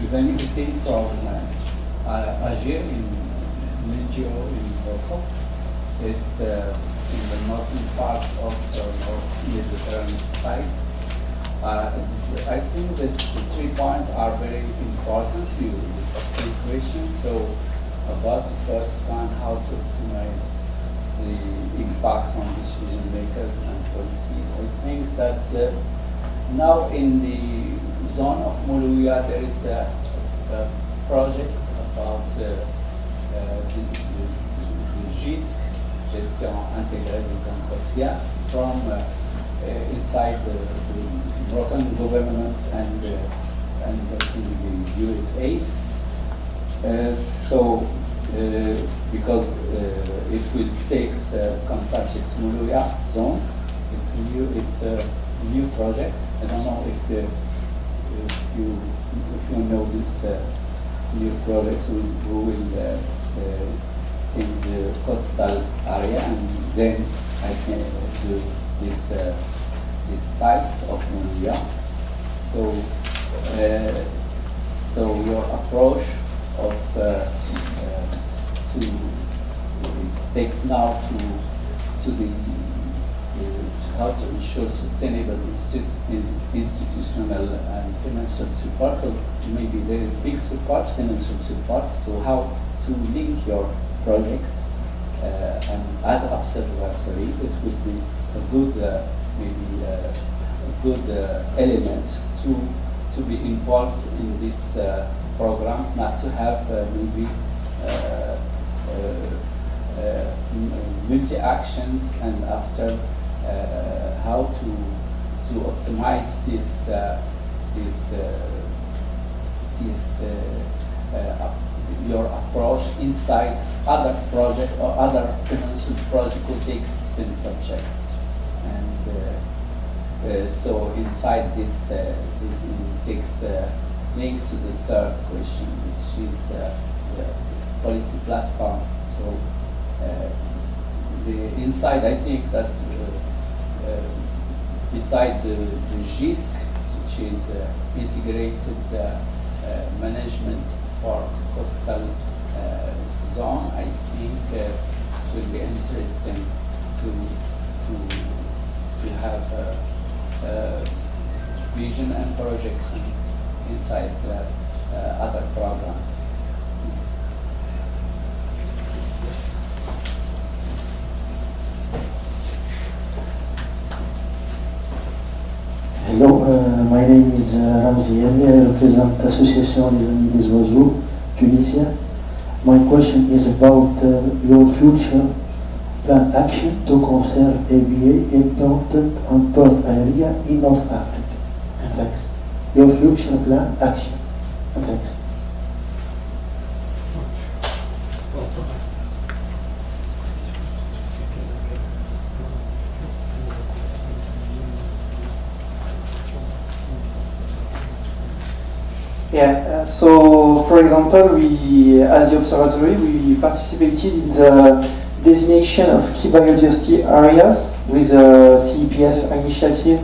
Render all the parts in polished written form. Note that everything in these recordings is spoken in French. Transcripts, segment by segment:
Then you see from Algiers in Milgio in Morocco. It's in the northern part of the North Mediterranean side. I think that the 3 points are very important. You three questions. So about the first one, how to optimize the impact on decision makers and policy. I think that now in the zone of Moulouya there is a project about the GISC, Gestion Intégrée des Entretiens, from inside the Moroccan government and the USA. Because it will take come subject Moulouya zone, it's a new project. I don't know if you know this new project who will take the coastal area and then I can do these sites of Moulouya. So your approach of it takes now to how to ensure sustainable institutional and financial support. So maybe there is big support, financial support. So how to link your project and as observatory, it would be a good maybe a good element to be involved in this program, not to have maybe multi-actions and after how to optimize your approach inside other project or other financial project who take the same subjects. And so inside this it takes link to the third question, which is the policy platform. So the inside, I think that beside the GISC, which is integrated management for coastal zone, I think it will be interesting to have vision and projection inside other programs. Hello, my name is Ramzi Ali. I represent Association des Amis des Oiseaux, Tunisia. My question is about your future plan action to conserve ABA implanted on port area in North Africa. And thanks. Your future plan action. And thanks. Yeah, so for example, we, as the observatory, we participated in the designation of key biodiversity areas with the CEPF initiative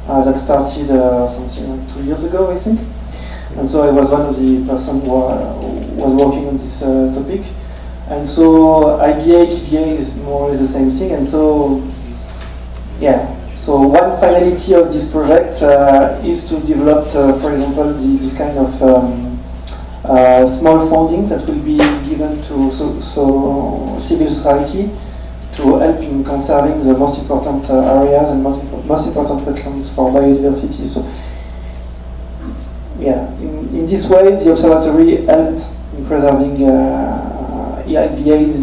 that started something like 2 years ago, I think. And so I was one of the person who was working on this topic. And so IBA, KBA is more or less the same thing. And so, yeah. So one finality of this project is to develop, for example, this kind of small funding that will be given to civil society to help in conserving the most important areas and most important wetlands for biodiversity. So, yeah, in this way, the observatory helped in preserving IBAs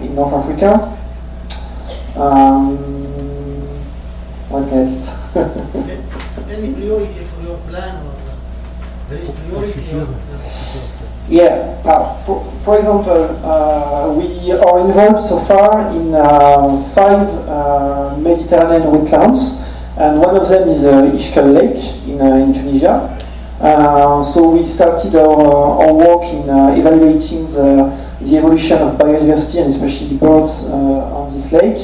in North Africa. What else? Any priority for your plan, or there is priority? Yeah, for example, we are involved so far in 5 Mediterranean wetlands, and one of them is Ishkal Lake in Tunisia. So we started our work in evaluating the evolution of biodiversity and especially birds on this lake.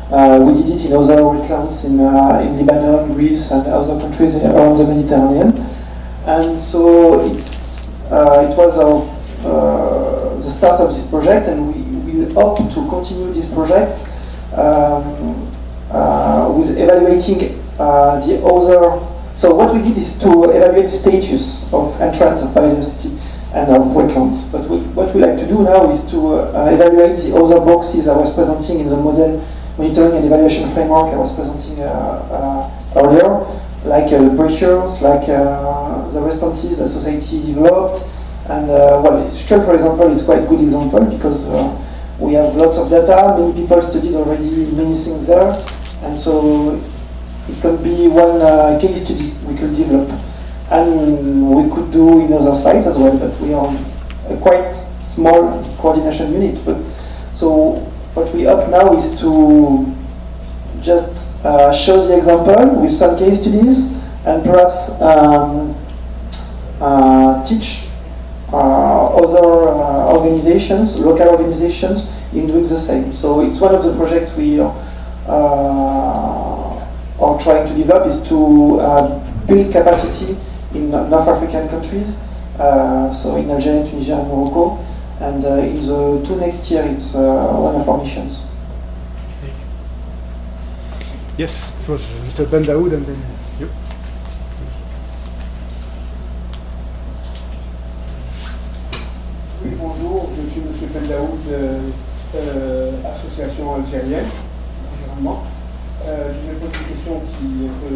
We did it in other wetlands in Lebanon, Greece, and other countries around the Mediterranean. And so It was the start of this project, and we will hope to continue this project with evaluating the other. So what we did is to evaluate the status of entrance of biodiversity and of wetlands. But what we like to do now is to evaluate the other boxes I was presenting in the model monitoring and evaluation framework I was presenting earlier, like the pressures, like the responses the society developed. And well, Shell, for example, is quite a good example because we have lots of data, many people studied already many things there, and so it could be one case study we could develop. And we could do in other sites as well, but we are a quite small coordination unit. But so what we hope now is to just show the example with some case studies and perhaps teach other organizations, local organizations, in doing the same. So it's one of the projects we are trying to develop, is to build capacity in North African countries, so in Algeria, Tunisia, and Morocco. And in the 2 next year, it's one of our missions. Yes, it was Mr. Ben Daoud, and then you. Oui, bonjour, je suis M. Ben Daoud, association algérienne, environnement. Je me pose une question qui est un peu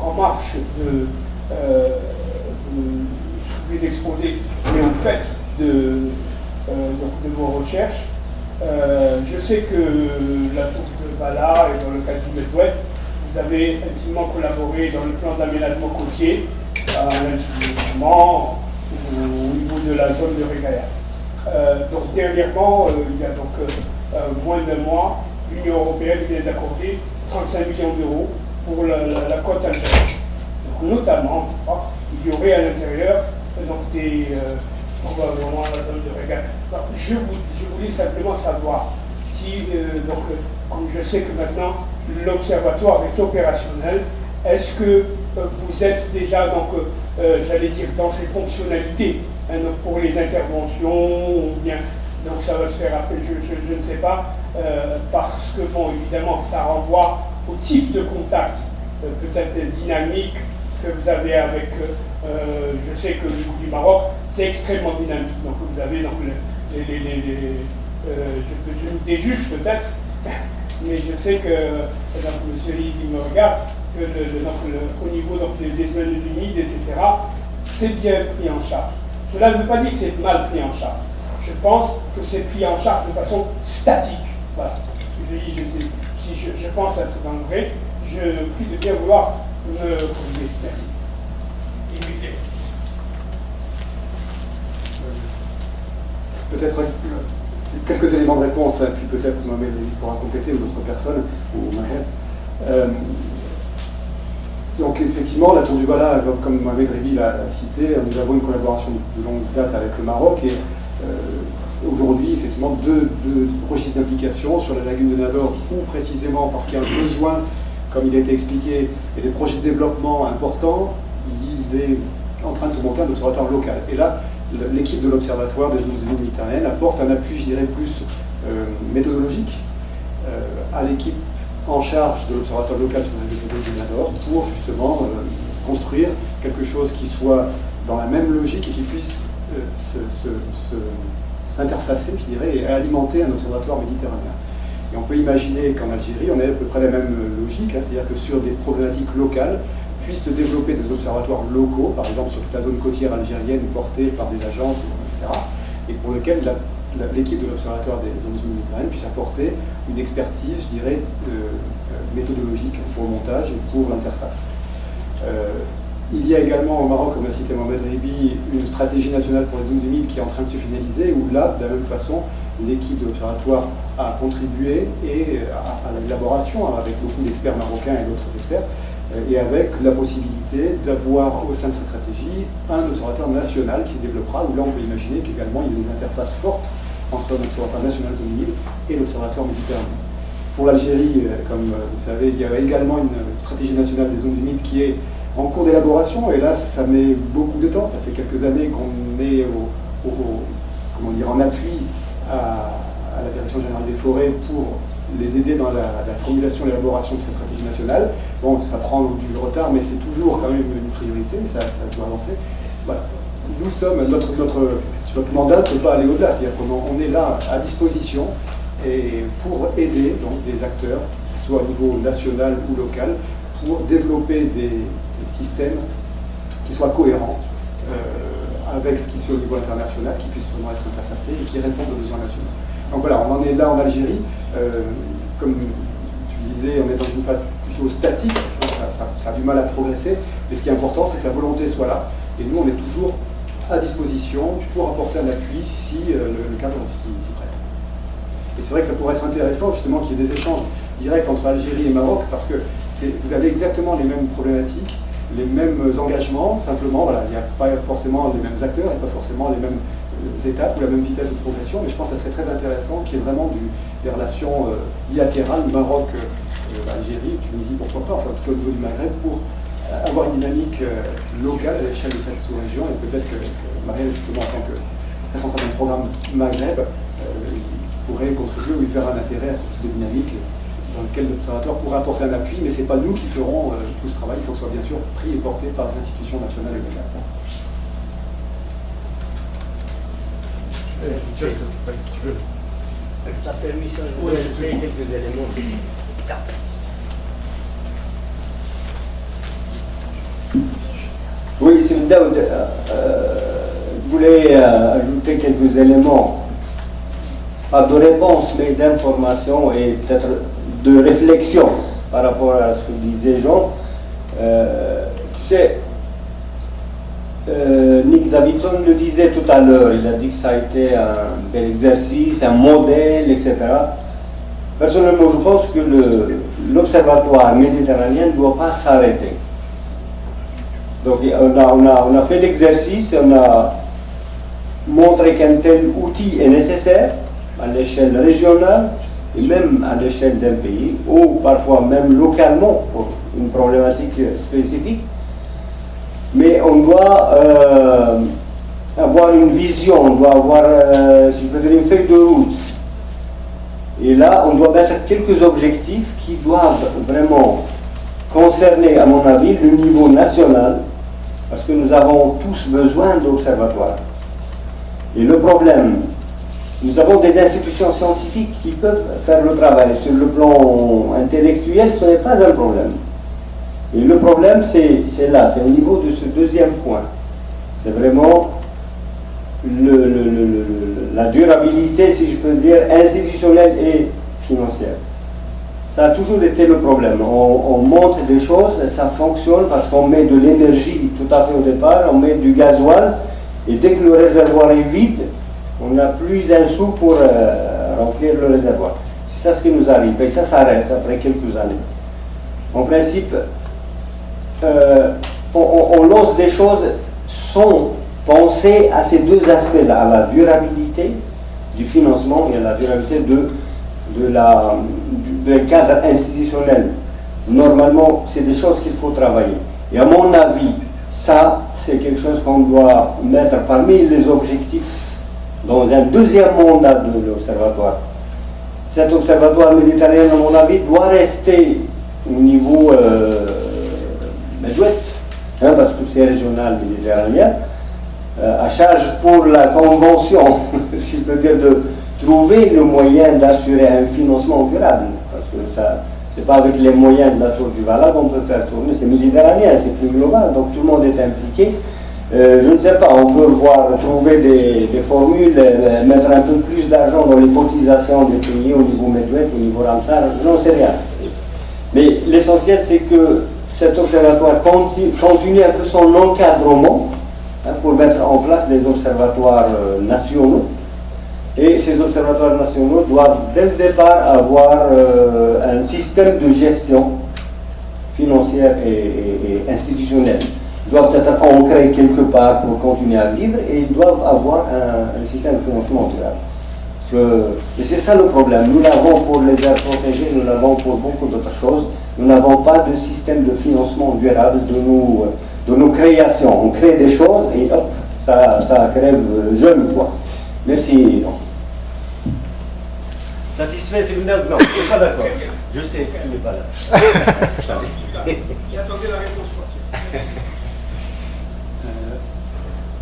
en marche d'exposer mais en fait de vos recherches. Je sais que la tour de Bala et dans le cadre du Medwed, vous avez intimement collaboré dans le plan d'aménagement côtier, notamment au niveau de la zone de Régaya. Donc dernièrement, il y a donc moins d'un mois, l'Union européenne vient d'accorder 35 millions d'euros pour la côte algérienne. Donc notamment, je crois, il y aurait à l'intérieur donc probablement la zone de Régaya. Je voulais simplement savoir si, comme je sais que maintenant l'observatoire est opérationnel, est-ce que vous êtes déjà, j'allais dire, dans ses fonctionnalités donc pour les interventions, ou bien donc ça va se faire après, je ne sais pas, parce que, bon, évidemment, ça renvoie au type de contact, peut-être dynamique, que vous avez avec, je sais que au niveau du Maroc, c'est extrêmement dynamique. Donc vous avez donc je des juges peut-être, mais je sais que, donc, M. Lee me regarde, que au niveau des zones humides, etc., c'est bien pris en charge. Cela ne veut pas dire que c'est mal pris en charge. Je pense que c'est pris en charge de façon statique. Voilà. Je pense à ce vrai, je prie de bien vouloir me corriger. Merci. Peut-être quelques éléments de réponse, puis peut-être Mohamed pourra compléter, ou d'autres personnes, ou Maher. Donc effectivement, la Tour du Bala, comme Mohamed Rebi l'a cité, nous avons une collaboration de longue date avec le Maroc, et aujourd'hui, effectivement, deux registres d'implication sur la lagune de Nador, ou précisément parce qu'il y a un besoin, comme il a été expliqué, et des projets de développement importants, il est en train de se monter un observatoire local. Et là, l'équipe de l'Observatoire des zones humides méditerranéennes apporte un appui, je dirais, plus méthodologique à l'équipe en charge de l'Observatoire local sur la lagune de Nador pour justement construire quelque chose qui soit dans la même logique et qui puisse s'interfacer, je dirais, et alimenter un observatoire méditerranéen. Et on peut imaginer qu'en Algérie, on ait à peu près la même logique, hein, c'est-à-dire que sur des problématiques locales, puissent se développer des observatoires locaux, par exemple sur toute la zone côtière algérienne portée par des agences, etc., et pour lequel l'équipe de l'Observatoire des zones humides méditerranéennes puisse apporter une expertise, je dirais, méthodologique pour le montage et pour l'interface. Il y a également au Maroc, comme l'a cité Mohamed Rebi, une stratégie nationale pour les zones humides qui est en train de se finaliser, où là, de la même façon, l'équipe de l'Observatoire a contribué et à l'élaboration, avec beaucoup d'experts marocains et d'autres experts, et avec la possibilité d'avoir au sein de cette stratégie un observatoire national qui se développera, où là on peut imaginer qu'également il y a des interfaces fortes entre l'Observatoire national des zones humides et l'Observatoire méditerranéen. Pour l'Algérie, comme vous savez, il y a également une stratégie nationale des zones humides qui est en cours d'élaboration, et là ça met beaucoup de temps, ça fait quelques années qu'on est comment dire, en appui à la Direction générale des forêts pour les aider dans la formulation et l'élaboration de cette stratégie nationale. Bon, ça prend du retard, mais c'est toujours quand même une priorité, ça doit avancer. Voilà. Nous sommes, notre mandat ne peut pas aller au-delà, c'est-à-dire qu'on est là à disposition et pour aider donc, des acteurs, soit au niveau national ou local, pour développer des systèmes qui soient cohérents avec ce qui se fait au niveau international, qui puissent vraiment être interfacés et qui répondent aux besoins nationaux. Donc voilà, on en est là en Algérie. Comme tu disais, on est dans une phase plutôt statique, ça a du mal à progresser, mais ce qui est important, c'est que la volonté soit là, et nous, on est toujours à disposition pour apporter un appui si le cadre s'y prête. Et c'est vrai que ça pourrait être intéressant, justement, qu'il y ait des échanges directs entre Algérie et Maroc, parce que vous avez exactement les mêmes problématiques, les mêmes engagements, simplement, voilà, il n'y a pas forcément les mêmes acteurs, il n'y a pas forcément les mêmes étapes ou la même vitesse de progression, mais je pense que ça serait très intéressant qu'il y ait vraiment des relations bilatérales, Maroc, Algérie, Tunisie, pourquoi pas, enfin en tout cas au niveau du Maghreb, pour avoir une dynamique locale à l'échelle de cette sous-région, et peut-être que Marielle, justement, en tant que responsable du programme Maghreb, pourrait contribuer ou y faire un intérêt à ce type de dynamique dans lequel l'Observatoire pourrait apporter un appui, mais ce n'est pas nous qui ferons tout ce travail, il faut que ce soit bien sûr pris et porté par les institutions nationales et locales. Juste, tu veux. Avec ta permission, je voudrais ajouter quelques éléments. Oui, c'est Daoud. Je voulais ajouter quelques éléments, pas de réponse, mais d'information et peut-être de réflexion par rapport à ce que disait Jean. Tu sais, Nick Davidson le disait tout à l'heure, il a dit que ça a été un bel exercice, un modèle, etc. Personnellement, je pense que l'Observatoire méditerranéen ne doit pas s'arrêter. Donc on a fait l'exercice, on a montré qu'un tel outil est nécessaire à l'échelle régionale et même à l'échelle d'un pays, ou parfois même localement pour une problématique spécifique. Mais on doit avoir une vision, on doit avoir, si je peux dire, une feuille de route. Et là, on doit mettre quelques objectifs qui doivent vraiment concerner, à mon avis, le niveau national, parce que nous avons tous besoin d'observatoires. Et le problème, nous avons des institutions scientifiques qui peuvent faire le travail. Sur le plan intellectuel, ce n'est pas un problème. Et le problème, c'est là, c'est au niveau de ce deuxième point. C'est vraiment la durabilité, si je peux dire, institutionnelle et financière. Ça a toujours été le problème. On monte des choses, ça fonctionne parce qu'on met de l'énergie tout à fait au départ, on met du gasoil, et dès que le réservoir est vide, on n'a plus un sou pour remplir le réservoir. C'est ça ce qui nous arrive, et ça s'arrête après quelques années. En principe, on lance des choses sans penser à ces deux aspects-là, à la durabilité du financement et à la durabilité du cadre institutionnel. Normalement, c'est des choses qu'il faut travailler. Et à mon avis, ça, c'est quelque chose qu'on doit mettre parmi les objectifs dans un deuxième mandat de l'Observatoire. Cet Observatoire méditerranéen, à mon avis, doit rester au niveau Medouette, parce que c'est régional méditerranéen, à charge pour la Convention, si je peux dire, de trouver le moyen d'assurer un financement durable, parce que ça, c'est pas avec les moyens de la Tour du Vala qu'on peut faire tourner, c'est méditerranéen, c'est plus global, donc tout le monde est impliqué. Je ne sais pas, on peut trouver des formules, mettre un peu plus d'argent dans les cotisations des pays au niveau Medouette, au niveau Ramsar, je n'en sais rien. Mais l'essentiel, c'est que cet observatoire continue un peu son encadrement pour mettre en place des observatoires nationaux. Et ces observatoires nationaux doivent, dès le départ, avoir un système de gestion financière et institutionnelle. Ils doivent être ancrés quelque part pour continuer à vivre et ils doivent avoir un système de financement durable. Et c'est ça le problème. Nous l'avons pour les aires protégées, nous l'avons pour beaucoup d'autres choses, nous n'avons pas de système de financement durable de nos créations. On crée des choses et hop, ça crève jeune, quoi. Merci. Satisfait, c'est une non, je ne suis pas d'accord. Je sais que tu n'es pas là. J'attendais la réponse sportive.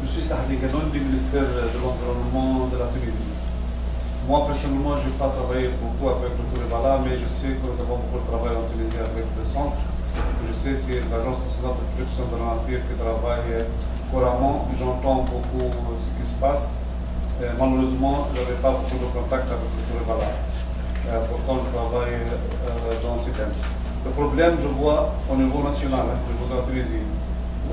Je suis Sahli Gadoun du ministère de l'Environnement de la Tunisie. Moi, personnellement, je n'ai pas travaillé beaucoup avec le Tourévala, mais je sais que nous avons beaucoup de travail en Tunisie avec le centre. Je sais que c'est l'Agence nationale de protection de la nature qui travaille couramment. J'entends beaucoup ce qui se passe. Malheureusement, je n'avais pas beaucoup de contact avec le Tourévala. Pourtant, je travaille dans ce thème. Le problème, je vois au niveau national, au niveau de la Tunisie,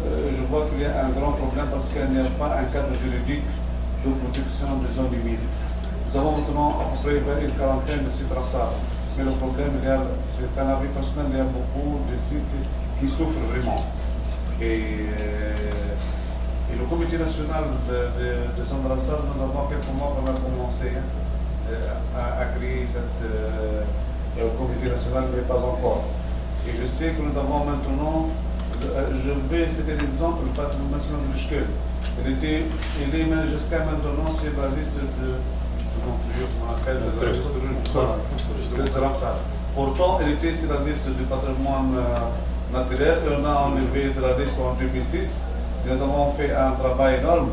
je vois qu'il y a un grand problème parce qu'il n'y a pas un cadre juridique de protection des zones humides. Nous avons maintenant à peu près une quarantaine de sites Ramsar. Mais le problème, c'est un avis personnel, il y a beaucoup de sites qui souffrent vraiment. Et le comité national de zones Ramsar, nous avons quelques mois qu'on a commencé à créer le comité national, mais pas encore. Et je sais que nous avons maintenant, je vais citer l'exemple, le patrimoine national de l'Ishkel. Il est jusqu'à maintenant sur la liste de Ramsar. Pourtant, il était sur la liste du patrimoine naturel. On a enlevé de la liste en 2006. Nous avons fait un travail énorme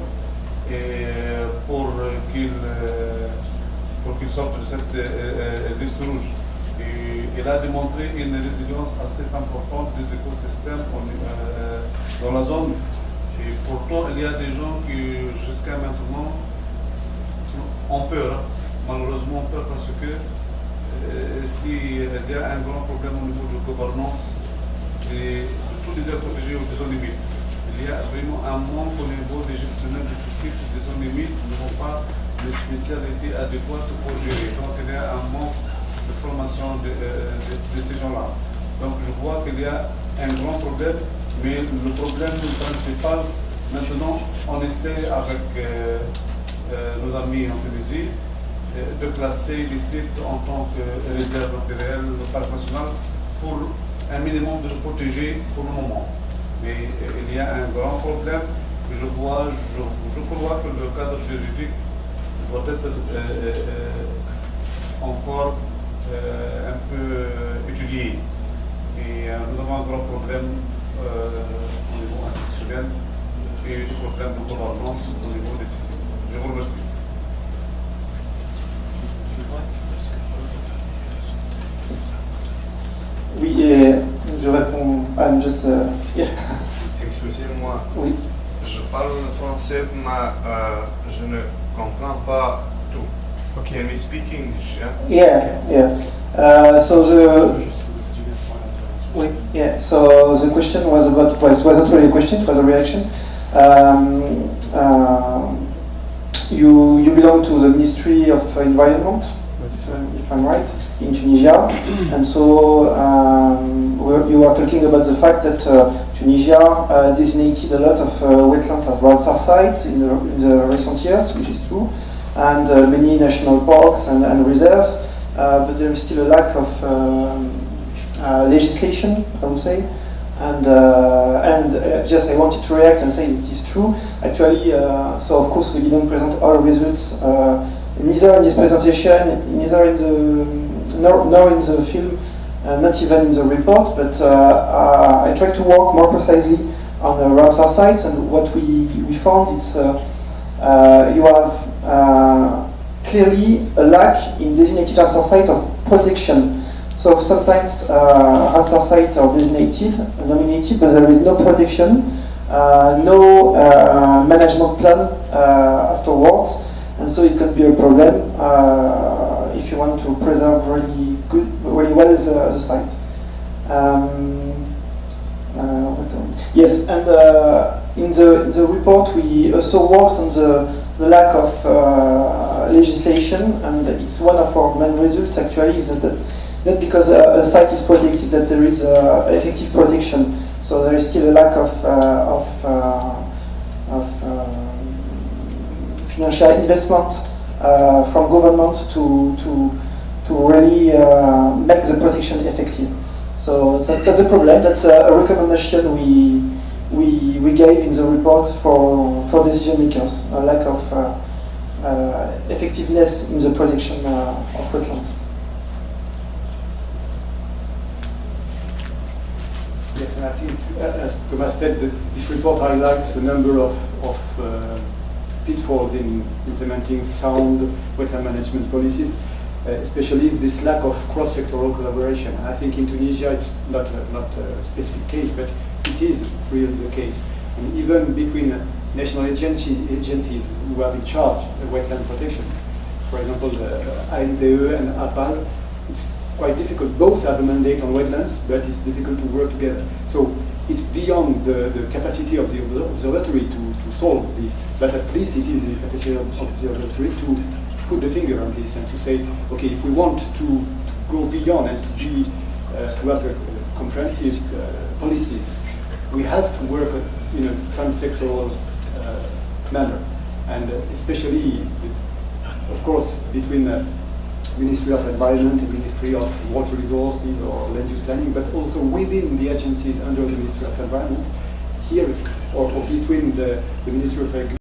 pour qu'il sorte de cette liste rouge. Et il a démontré une résilience assez importante des écosystèmes dans la zone. Et pourtant, il y a des gens qui, jusqu'à maintenant, ont peur. Malheureusement, peur parce que s'il y a un grand problème au niveau de gouvernance de tous les aires protégées ou des zones humides, il y a vraiment un manque au niveau des gestionnaires de ces sites des zones humides qui n'ont pas les spécialités adéquates pour gérer. Donc il y a un manque de formation de ces gens-là. Donc je vois qu'il y a un grand problème, mais le problème principal, maintenant on essaie avec nos amis en Tunisie de classer les sites en tant que réserve naturelle, le parc national, pour un minimum de protéger pour le moment. Mais il y a un grand problème que je crois que le cadre juridique doit être encore un peu étudié. Et nous avons un grand problème au niveau institutionnel et des problèmes de gouvernance au niveau des sites. Je vous remercie. Oui, je réponds. I'm just. Yeah. Excusez-moi. Oui. Je parle français, mais je ne comprends pas tout. Can we speak English? Yeah. So the question was about. Well, it wasn't really a question; it was a reaction. You belong to the Ministry of Environment, if I'm right, in Tunisia, and so you are talking about the fact that Tunisia designated a lot of wetlands as Ramsar sites in the recent years, which is true, and many national parks and reserves, but there is still a lack of legislation, I would say. And just I wanted to react and say it is true. Actually, so of course we didn't present our results, neither in this presentation, neither in the nor in the film, not even in the report. But I tried to work more precisely on the Ramsar sites, and what we found is you have clearly a lack in designated Ramsar site of protection. So sometimes Ramsar sites are designated, nominated, but there is no protection, no management plan afterwards, and so it can be a problem if you want to preserve really well the site. Yes, and in the report we also worked on the lack of legislation, and it's one of our main results actually is that not because a site is protected that there is effective protection. So there is still a lack of financial investment from governments to really make the protection effective. So that's a problem. That's a recommendation we gave in the report for decision makers, a lack of effectiveness in the protection of wetlands. Yes, and I think, as Thomas said, this report highlights a number of pitfalls in implementing sound wetland management policies, especially this lack of cross-sectoral collaboration. I think in Tunisia it's not a specific case, but it is really the case. And even between national agencies who are in charge of wetland protection, for example, the ANVE and APAL, it's quite difficult. Both have a mandate on wetlands, but it's difficult to work together. So it's beyond the capacity of the observatory to solve this, but at least it is in the capacity of the observatory to put the finger on this and to say, okay, if we want to go beyond and to have a comprehensive policies, we have to work in a transsectoral manner, and especially, of course, between the Ministry of Environment and Ministry of Water Resources or Land Use Planning, but also within the agencies under the Ministry of Environment, here, or between the Ministry of